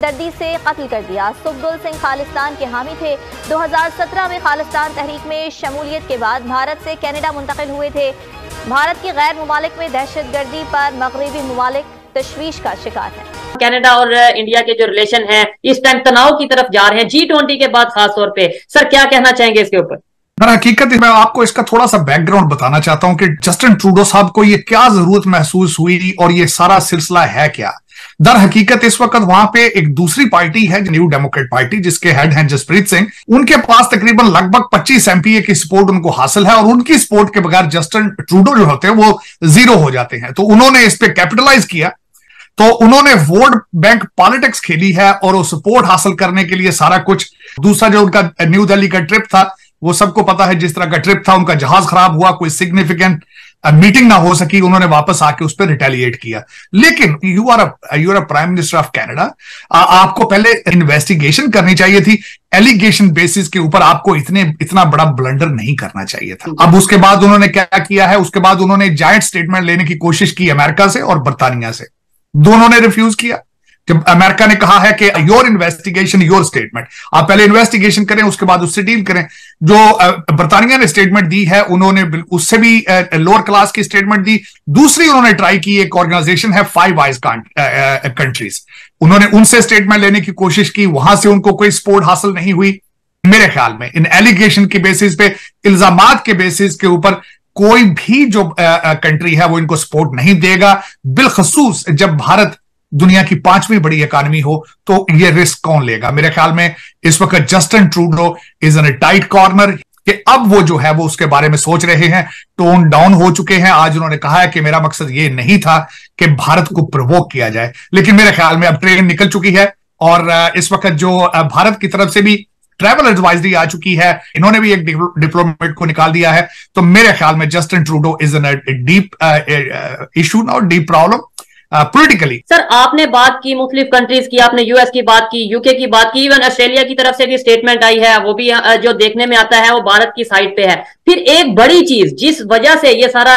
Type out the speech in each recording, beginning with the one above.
दहशतगर्दी से कत्ल कर दिया। सुखदुल सिंह खालिस्तान के हामी थे। 2017 में खालिस्तान तहरीक में शमूलियत के बाद भारत से कनाडा मुंतकिल हुए थे। भारत की गैर ममालिक में दहशतगर्दी पर मगरबी ममालिक तशवीश का शिकार है। कनाडा और इंडिया के जो रिलेशन है इस टाइम तनाव की तरफ जा रहे हैं, G20 के बाद खास तौर पे। सर क्या कहना चाहेंगे इसके ऊपर? दर हकीकत मैं आपको इसका थोड़ा सा बैकग्राउंड बताना चाहता हूं कि जस्टिन ट्रूडो साहब को ये क्या जरूरत महसूस हुई और ये सारा सिलसिला है क्या। दर हकीकत इस वक्त वहां पे एक दूसरी पार्टी है, न्यू डेमोक्रेट पार्टी, जिसके हेड हैं जसप्रीत सिंह। उनके पास तकरीबन लगभग 25 MPA की सपोर्ट उनको हासिल है और उनकी सपोर्ट के बगैर जस्टिन ट्रूडो जो होते हैं वो जीरो हो जाते हैं। तो उन्होंने इस पे कैपिटलाइज किया, तो उन्होंने वोट बैंक पॉलिटिक्स खेली है और वो सपोर्ट हासिल करने के लिए सारा कुछ। दूसरा जो उनका न्यू दिल्ली का ट्रिप था, वो सबको पता है जिस तरह का ट्रिप था, उनका जहाज खराब हुआ, कोई सिग्निफिकेंट मीटिंग ना हो सकी, उन्होंने वापस आके उस पर रिटेलिएट किया। लेकिन you are a prime minister of Canada, आपको पहले इन्वेस्टिगेशन करनी चाहिए थी। एलिगेशन बेसिस के ऊपर आपको इतना बड़ा ब्लंडर नहीं करना चाहिए था। अब उसके बाद उन्होंने क्या किया है, उसके बाद उन्होंने जायंट स्टेटमेंट लेने की कोशिश की अमेरिका से और बर्तानिया से। दोनों ने रिफ्यूज किया। जब अमेरिका ने कहा है कि योर इन्वेस्टिगेशन योर स्टेटमेंट, आप पहले इन्वेस्टिगेशन करें उसके बाद उससे डील करें। जो बर्तानिया ने स्टेटमेंट दी है, उन्होंने उससे भी लोअर क्लास की स्टेटमेंट दी। दूसरी उन्होंने ट्राई की, एक ऑर्गेनाइजेशन है फाइव आइज कंट्रीज, उन्होंने उनसे स्टेटमेंट लेने की कोशिश की, वहां से उनको कोई सपोर्ट हासिल नहीं हुई। मेरे ख्याल में इन एलिगेशन की बेसिस पे, इल्जामात के बेसिस के ऊपर कोई भी जो कंट्री है वो इनको सपोर्ट नहीं देगा। बिलखसूस जब भारत दुनिया की 5वीं बड़ी इकॉनमी हो तो ये रिस्क कौन लेगा। मेरे ख्याल में इस वक्त Justin Trudeau is in a tight corner कि अब वो जो है वो उसके बारे में सोच रहे हैं, टोन डाउन हो चुके हैं। आज उन्होंने कहा है कि मेरा मकसद ये नहीं था कि भारत को प्रोवोक किया जाए, लेकिन मेरे ख्याल में अब ट्रेन निकल चुकी है और इस वक्त जो भारत की तरफ से भी ट्रैवल एडवाइजरी आ चुकी है, इन्होंने भी एक डिप्लोमेट को निकाल दिया है। तो मेरे ख्याल में Justin Trudeau is in a deep issue now, deep problem politically. Sir आपने बात की मुख्तलिफ कंट्रीज की, आपने यूएस की बात की, यूके की बात की, इवन ऑस्ट्रेलिया की तरफ से भी स्टेटमेंट आई है, वो भी जो देखने में आता है वो भारत की साइड पे है। फिर एक बड़ी चीज जिस वजह से ये सारा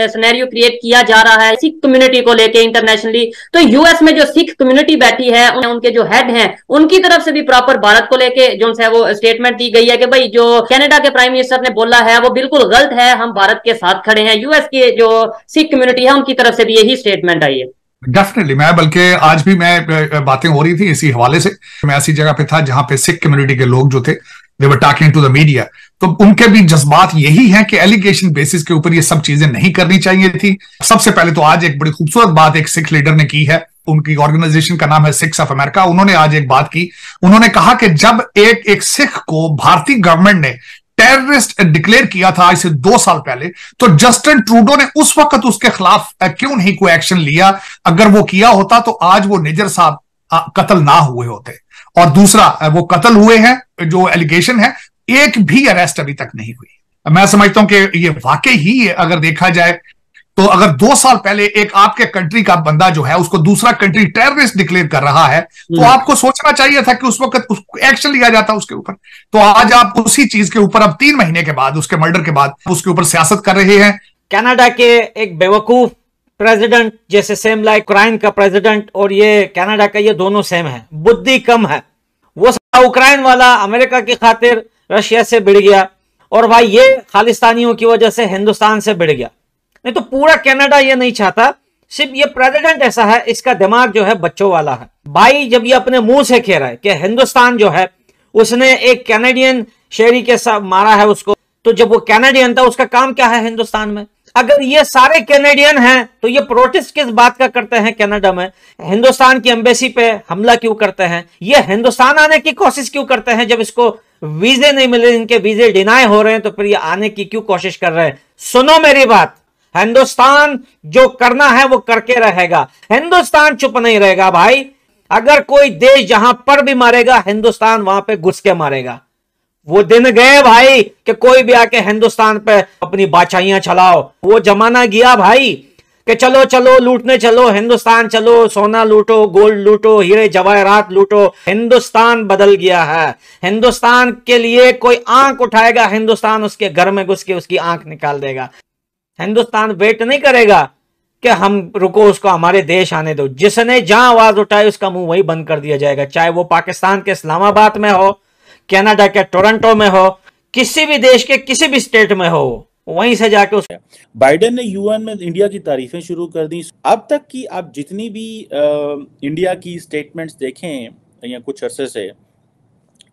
सिनेरियो क्रिएट किया जा रहा है सिख कम्युनिटी को लेके इंटरनेशनली, तो यूएस में जो सिख कम्युनिटी बैठी है, उनके जो हेड हैं उनकी तरफ से भी प्रॉपर भारत को लेके जो है वो स्टेटमेंट दी गई है कि भाई जो कनाडा के प्राइम मिनिस्टर ने बोला है वो बिल्कुल गलत है, हम भारत के साथ खड़े हैं। यूएस की जो सिख कम्युनिटी है उनकी तरफ से भी यही स्टेटमेंट आई है। डेफिनेटली, मैं बल्कि आज भी मैं बातें हो रही थी इसी हवाले से। मैं ऐसी जगह पे था जहां पे सिख कम्युनिटी के लोग जो थे, they were talking to the media, तो उनके भी जज्बात यही हैं कि एलिगेशन बेसिस के ऊपर ये सब चीजें नहीं करनी चाहिए थी। सबसे पहले तो आज एक बड़ी खूबसूरत बात एक सिख लीडर ने की है, उनकी ऑर्गेनाइजेशन का नाम है सिख्स ऑफ अमेरिका। उन्होंने आज एक बात की, उन्होंने कहा कि जब एक सिख को भारतीय गवर्नमेंट ने टेररिस्ट डिक्लेयर किया था आज से 2 साल पहले, तो जस्टिन ट्रूडो ने उस वक्त उसके खिलाफ क्यों नहीं कोई एक्शन लिया। अगर वो किया होता तो आज वो निजर साहब कत्ल ना हुए होते। और दूसरा, वो कत्ल हुए हैं, जो एलिगेशन है, एक भी अरेस्ट अभी तक नहीं हुई। मैं समझता हूं कि ये वाकई ही अगर देखा जाए तो अगर 2 साल पहले एक आपके कंट्री का बंदा जो है उसको दूसरा कंट्री टेररिस्ट डिक्लेयर कर रहा है, तो आपको सोचना चाहिए था कि उस वक्त एक्शन लिया जाता उसके ऊपर। तो आज आप उसी चीज के ऊपर अब 3 महीने के बाद, उसके मर्डर के बाद, उसके ऊपर सियासत कर रहे हैं। कनाडा के एक बेवकूफ प्रेसिडेंट जैसे सेम लाइक यूक्रेन का प्रेसिडेंट और ये कनाडा का, ये दोनों सेम है, बुद्धि कम है। वो यूक्रेन वाला अमेरिका की खातिर रशिया से भिड़ गया और भाई ये खालिस्तानियों की वजह से हिंदुस्तान से भिड़ गया। नहीं तो पूरा कनाडा ये नहीं चाहता, सिर्फ ये प्रेसिडेंट ऐसा है, इसका दिमाग जो है बच्चों वाला है। भाई जब ये अपने मुंह से कह रहा है कि हिंदुस्तान जो है उसने एक कैनेडियन शहरी के साथ मारा है उसको, तो जब वो कैनेडियन था उसका काम क्या है हिंदुस्तान में? अगर ये सारे कैनेडियन हैं तो ये प्रोटेस्ट किस बात का करते हैं कनाडा में? हिंदुस्तान की एम्बेसी पे हमला क्यों करते हैं? ये हिंदुस्तान आने की कोशिश क्यों करते हैं? जब इसको वीजे नहीं मिले, इनके वीजे डिनाई हो रहे हैं, तो फिर ये आने की क्यों कोशिश कर रहे हैं? सुनो मेरी बात, हिंदुस्तान जो करना है वो करके रहेगा, हिंदुस्तान चुप नहीं रहेगा भाई। अगर कोई देश जहां पर भी मारेगा, हिंदुस्तान वहां पे घुस के मारेगा। वो दिन गए भाई कि कोई भी आके हिंदुस्तान पे अपनी बादशाहियां चलाओ। वो जमाना गया भाई कि चलो चलो लूटने चलो, हिंदुस्तान चलो, सोना लूटो, गोल्ड लूटो, हीरे जवाहरात लूटो। हिंदुस्तान बदल गया है। हिंदुस्तान के लिए कोई आंख उठाएगा, हिंदुस्तान उसके घर में घुस के उसकी आंख निकाल देगा। हिंदुस्तान वेट नहीं करेगा कि हम रुको, उसको हमारे देश आने दो। जिसने जहां आवाज उठाई उसका मुंह वही बंद कर दिया जाएगा, चाहे वो पाकिस्तान के इस्लामाबाद में हो, कनाडा के टोरंटो में हो, किसी भी देश के किसी भी स्टेट में हो, वहीं से जाके उस बाइडेन ने यूएन में इंडिया की तारीफें शुरू कर दी। अब तक की आप जितनी भी इंडिया की स्टेटमेंट्स देखें या कुछ अरसे से,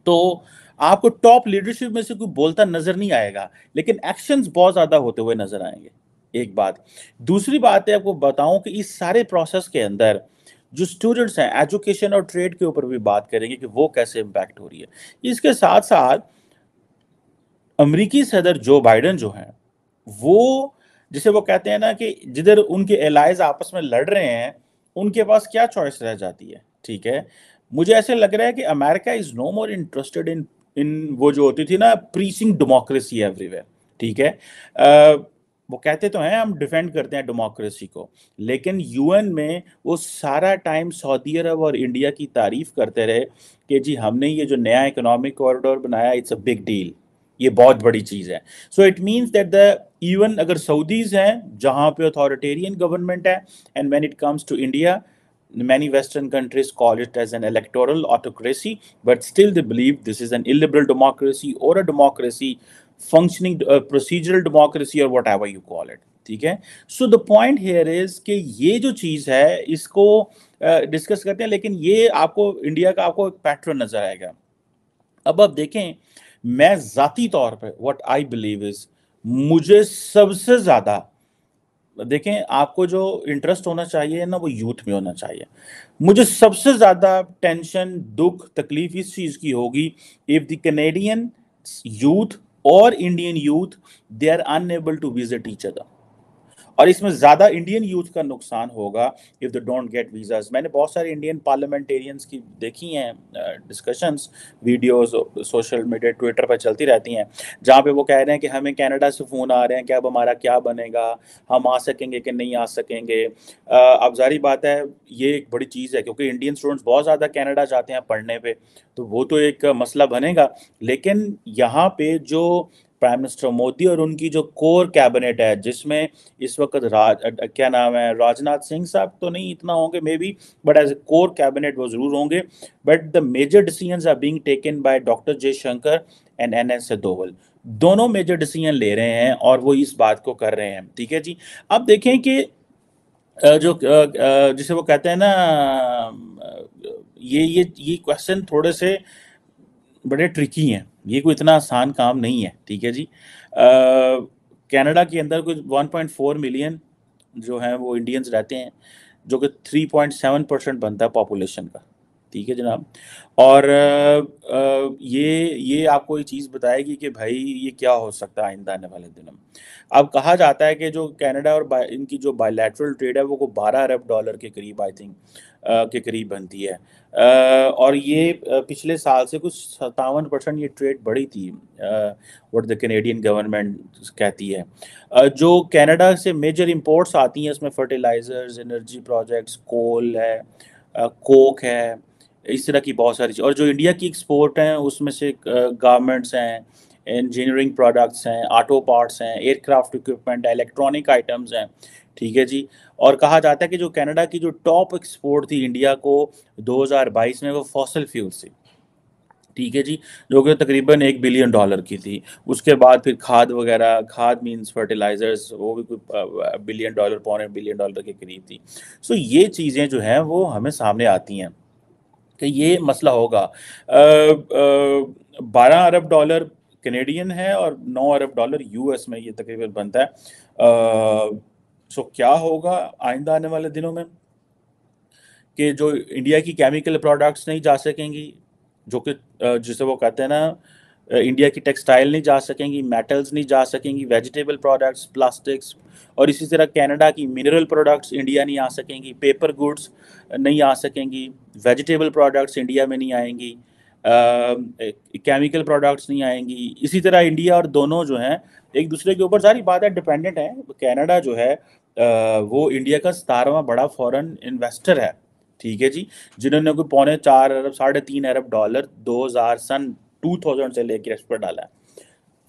तो आपको टॉप लीडरशिप में से कोई बोलता नजर नहीं आएगा, लेकिन एक्शंस बहुत ज्यादा होते हुए नजर आएंगे। एक बात। दूसरी बात है, आपको बताऊं कि इस सारे प्रोसेस के अंदर जो स्टूडेंट्स हैं, एजुकेशन और ट्रेड के ऊपर भी बात करेंगे कि वो कैसे इम्पैक्ट हो रही है। इसके साथ साथ अमेरिकी सदर जो बाइडेन जो हैं, वो जिसे वो कहते हैं ना कि जिधर उनके एलाइज आपस में लड़ रहे हैं, उनके पास क्या चॉइस रह जाती है। ठीक है, मुझे ऐसे लग रहा है कि America is no more interested in वो जो होती थी ना प्रीचिंग डेमोक्रेसी एवरीवेयर। ठीक है, वो कहते तो हैं हम डिफेंड करते हैं डेमोक्रेसी को, लेकिन यूएन में वो सारा टाइम सऊदी अरब और इंडिया की तारीफ करते रहे कि जी हमने ये जो नया इकोनॉमिक कॉरिडोर बनाया, इट्स अ बिग डील, ये बहुत बड़ी चीज है। So it means that the even अगर सऊदीज हैं जहां पे अथॉरिटेरियन गवर्नमेंट है, and when it comes to India, many western countries call it as an electoral autocracy, but still they believe this is an illiberal democracy or a democracy functioning, procedural democracy or whatever you call it. ठीक है, so the point here is कि ये जो चीज है इसको discuss करते हैं, लेकिन ये आपको इंडिया का आपको एक पैटर्न नजर आएगा। अब आप देखें, मैं जाती तौर पे व्हाट आई बिलीव इज, मुझे सबसे ज्यादा देखें, आपको जो इंटरेस्ट होना चाहिए ना वो यूथ में होना चाहिए। मुझे सबसे ज्यादा टेंशन, दुख, तकलीफ इस चीज की होगी इफ द कैनेडियन यूथ और Indian youth they are unable to visit each other, और इसमें ज्यादा इंडियन यूथ का नुकसान होगा if they don't get visas. मैंने बहुत सारे इंडियन पार्लियामेंटेरियंस की देखी हैं discussions, videos social media Twitter पर चलती रहती हैं, जहाँ पे वो कह रहे हैं कि हमें कनाडा से फ़ोन आ रहे हैं कि अब हमारा क्या बनेगा, हम आ सकेंगे कि नहीं आ सकेंगे। अब जारी बात है ये एक बड़ी चीज़ है, क्योंकि इंडियन स्टूडेंट्स बहुत ज़्यादा कनाडा जाते हैं पढ़ने पे, तो वो तो एक मसला बनेगा। लेकिन यहाँ पे जो प्राइम मिनिस्टर मोदी और उनकी जो कोर कैबिनेट है, जिसमें इस वक्त क्या नाम है, राजनाथ सिंह साहब तो नहीं इतना होंगे may be, but as a core cabinet वो जरूर होंगे, but the major decisions are being taken by doctor Jaishankar and NS Doval. दोनों मेजर डिसीजन ले रहे हैं और वो इस बात को कर रहे हैं। ठीक है जी, अब देखें कि जो जिसे वो कहते हैं ना, ये क्वेश्चन थोड़े से बड़े ट्रिकी हैं, ये कोई इतना आसान काम नहीं है। ठीक है जी, कनाडा के अंदर कुछ 1.4 मिलियन जो हैं वो इंडियंस रहते हैं, जो कि 3.7% बनता है पॉपुलेशन का। ठीक है जनाब, और ये आपको ये चीज़ बताएगी कि भाई ये क्या हो सकता है आइंदा आने वाले दिनों में। अब कहा जाता है कि जो कनाडा और इनकी जो बायलैटरल ट्रेड है वो 12 अरब डॉलर के करीब आई थिंक के करीब बनती है, और ये पिछले साल से कुछ 57% ये ट्रेड बढ़ी थी, व्हाट द कैनेडियन गवर्नमेंट कहती है। जो कनाडा से मेजर इंपोर्ट्स आती हैं उसमें फर्टिलाइजर्स, एनर्जी प्रोजेक्ट्स, कोल है, कोक है, इस तरह की बहुत सारी चीज़। और जो इंडिया की एक्सपोर्ट हैं उसमें से गारमेंट्स हैं, इंजीनियरिंग प्रोडक्ट्स हैं, ऑटो पार्ट्स हैं, एयरक्राफ्ट इक्विपमेंट, इलेक्ट्रॉनिक आइटम्स हैं। ठीक है जी, और कहा जाता है कि जो कनाडा की जो टॉप एक्सपोर्ट थी इंडिया को 2022 में वो फॉसिल फ्यूल थी। ठीक है जी, जो कि तकरीबन $1 बिलियन की थी। उसके बाद फिर खाद वगैरह, खाद मींस फर्टिलाइजर्स, वो भी कोई $1 बिलियन, $1.25 बिलियन के करीब थी। सो ये चीज़ें जो हैं वो हमें सामने आती हैं कि ये मसला होगा। 12 अरब डॉलर कैनेडियन है और 9 अरब डॉलर यूएस में ये तकरीबन बनता है। सो क्या होगा आइंदा आने वाले दिनों में कि जो इंडिया की केमिकल प्रोडक्ट्स नहीं जा सकेंगी, जो कि जिसे वो कहते हैं ना इंडिया की टेक्सटाइल नहीं जा सकेंगी, मेटल्स नहीं जा सकेंगी, वेजिटेबल प्रोडक्ट्स, प्लास्टिक्स, और इसी तरह कनाडा की मिनरल प्रोडक्ट्स इंडिया नहीं आ सकेंगी, पेपर गुड्स नहीं आ सकेंगी, वेजिटेबल प्रोडक्ट्स इंडिया में नहीं आएंगी, केमिकल प्रोडक्ट्स नहीं आएंगी। इसी तरह इंडिया और दोनों जो हैं एक दूसरे के ऊपर, सारी बात है, डिपेंडेंट है। कनाडा जो है वो इंडिया का 17वां बड़ा फॉरेन इन्वेस्टर है। ठीक है जी, जिन्होंने कोई 3.25 अरब, $3.5 अरब 2000 से लेकर इस पर डाला है।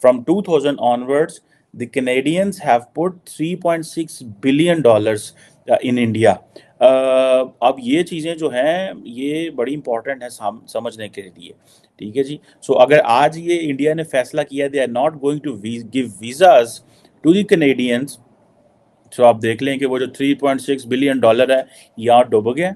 From 2000 onwards the Canadians have put $3.6 billion in India. अब ये चीज़ें जो हैं ये बड़ी इंपॉर्टेंट है समझने के लिए, ठीक है जी। सो अगर आज ये इंडिया ने फैसला किया they are not going to give visas to the Canadians, तो आप देख लें कि वो जो $3.6 बिलियन है यहाँ डूब गया,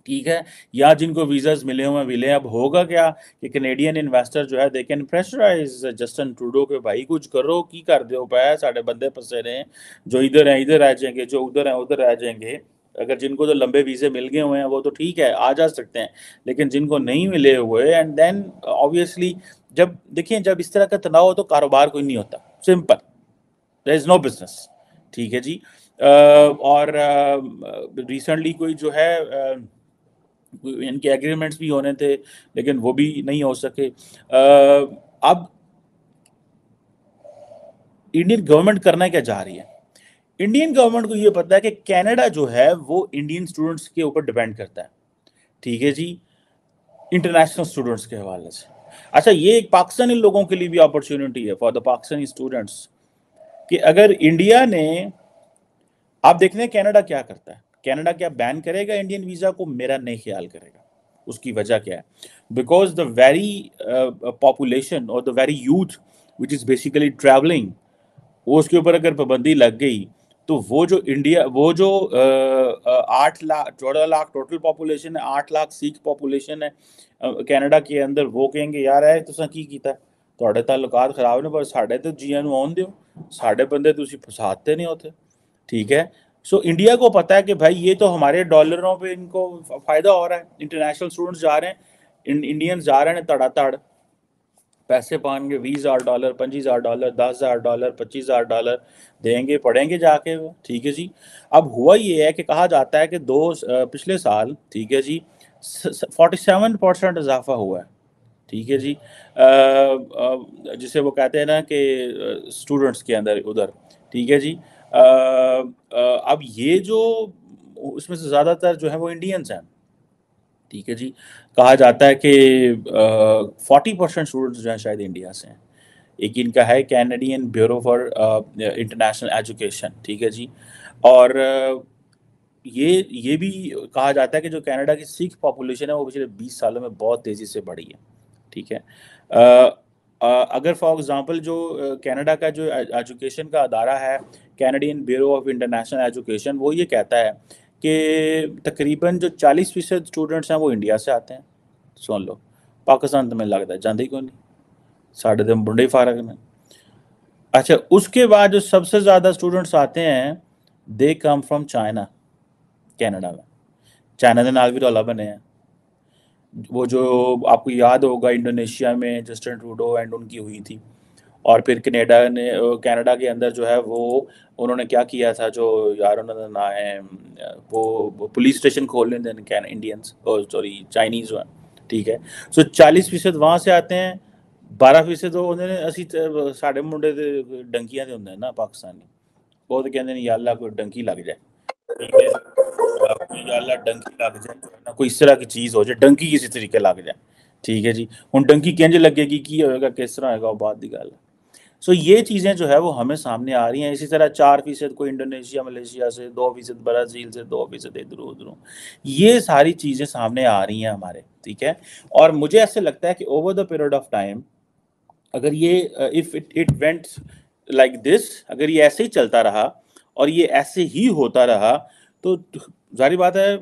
ठीक है। या जिनको वीज़ाज मिले हुए मिले, अब होगा क्या कि कैनेडियन इन्वेस्टर जो है they can pressurise Justin Trudeau के भाई कुछ करो की कर दो पाया साढ़े बंदे फंसे रहे, जो इधर हैं इधर आ जाएंगे, जो उधर हैं उधर आ जाएंगे। अगर जिनको तो लंबे वीज़े मिल गए हुए हैं वो तो ठीक है आ जा सकते हैं, लेकिन जिनको नहीं मिले हुए, एंड देन ऑब्वियसली जब देखिए जब इस तरह का तनाव हो तो कारोबार कोई नहीं होता, simple, there is no business, ठीक है जी। और रिसेंटली कोई जो है इनके एग्रीमेंट्स भी होने थे लेकिन वो भी नहीं हो सके। अब इंडियन गवर्नमेंट करना क्या चाह रही है? इंडियन गवर्नमेंट को ये पता है कि कनाडा जो है वो इंडियन स्टूडेंट्स के ऊपर डिपेंड करता है, ठीक है जी, इंटरनेशनल स्टूडेंट्स के हवाले से। अच्छा, ये एक पाकिस्तानी लोगों के लिए भी अपॉर्चुनिटी है फॉर द पाकिस्तानी स्टूडेंट्स कि अगर इंडिया ने, आप देखते हैं कनाडा क्या करता है, कनाडा क्या बैन करेगा इंडियन वीज़ा को? मेरा नहीं ख्याल करेगा। उसकी वजह क्या है? बिकॉज द वेरी पॉपुलेशन और the very youth which is basically travelling, वो उसके ऊपर अगर पाबंदी लग गई तो वो जो इंडिया, वो जो 14 लाख टोटल पॉपुलेशन है, 8 लाख सिख पॉपुलेशन है कनाडा के अंदर, वो कहेंगे यार है तुसां की कीता, तुहाडे ताल्लुकात खराब ने पर साढ़े तो जियां नूं आउण दिओ, साढ़े बंदे तुसीं फसाते नहीं होते, ठीक है। सो इंडिया को पता है कि भाई ये तो हमारे डॉलरों पे इनको फायदा हो रहा है, इंटरनेशनल स्टूडेंट्स जा रहे हैं, इंडियंस जा रहे हैं तड़ातड़ पैसे पाएंगे, $20,000 $25,000 $10,000 $25,000 देंगे, पढ़ेंगे जाके वो, ठीक है जी। अब हुआ ये है कि कहा जाता है कि पिछले साल, ठीक है जी, 47% इजाफा हुआ है, ठीक है जी, जिसे वो कहते हैं ना कि स्टूडेंट्स के अंदर उधर, ठीक है जी। अब ये जो उसमें से ज़्यादातर जो है वो इंडियंस हैं, ठीक है जी। कहा जाता है कि 40% स्टूडेंट्स जो हैं शायद इंडिया से हैं। एक इनका है Canadian bureau for international education, ठीक है जी। और ये भी कहा जाता है कि जो कनाडा की सिख पॉपुलेशन है वो पिछले 20 सालों में बहुत तेज़ी से बढ़ी है, ठीक है। अगर फॉर एग्जांपल जो कनाडा का जो एजुकेशन का अदारा है Canadian bureau of international education, वो ये कहता है कि तकरीबन जो 40% स्टूडेंट्स हैं वो इंडिया से आते हैं। सुन लो, पाकिस्तान तो मैं लगता है जाते ही कोई नहीं, साढ़े तो मुंडे ही फारग में। अच्छा, उसके बाद जो सबसे ज़्यादा स्टूडेंट्स आते हैं दे कम फ्रॉम चाइना, कनाडा में। चाइना के नाल भी रौला बने हैं, वो जो आपको याद होगा इंडोनेशिया में जस्टिन ट्रूडो एंड उनकी हुई थी, और फिर कनाडा के अंदर जो है वो उन्होंने क्या किया था, जो यार उन्होंने ना है वो पुलिस स्टेशन खोल लेते हैं इंडियंस सॉरी चाइनीज़ हैं, ठीक है। सो 40% वहाँ से आते हैं, 12% तो उन्होंने असी साढ़े मुंडे डंकियां होंगे ना पाकिस्तानी, वो तो कहते हैं या अल्लाह कोई डंकी लग जाए, ठीक है, या अल्लाह डंकी लग जाए ना, कोई इस तरह की चीज़ हो जाए, डंकी किसी तरीके लग जाए, ठीक है जी। हुण डंकी किंज लगेगी, की होएगा, किस तरह होएगा, वो बात की गल है। सो ये चीज़ें जो है वो हमें सामने आ रही हैं। इसी तरह 4% कोई इंडोनेशिया मलेशिया से, 2% ब्राज़ील से, 2% इधरों उधरों, ये सारी चीज़ें सामने आ रही हैं हमारे, ठीक है। और मुझे ऐसे लगता है कि over the period of time अगर ये if it went like this, अगर ये ऐसे ही चलता रहा और ये ऐसे ही होता रहा तो जारी बात है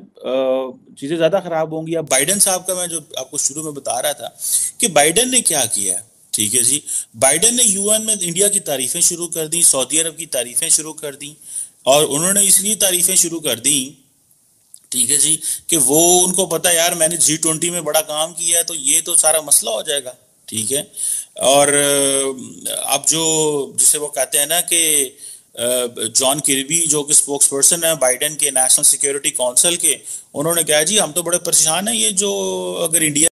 चीज़ें ज़्यादा ख़राब होंगी। अब बाइडन साहब का मैं जो आपको शुरू में बता रहा था कि बाइडन ने क्या किया है, ठीक है जी, बाइडन ने यूएन में इंडिया की तारीफ़ें शुरू कर दी, सऊदी अरब की तारीफ़ें शुरू कर दी, और उन्होंने इसलिए तारीफ़ें शुरू कर दी, ठीक है जी, कि वो उनको पता है यार मैंने G20 में बड़ा काम किया है तो ये तो सारा मसला हो जाएगा, ठीक है। और अब जो जिसे वो कहते हैं ना कि जॉन किर्बी जो कि स्पोक्स पर्सन है बाइडन के नेशनल सिक्योरिटी काउंसिल के, उन्होंने कहा जी हम तो बड़े परेशान हैं, ये जो अगर इंडिया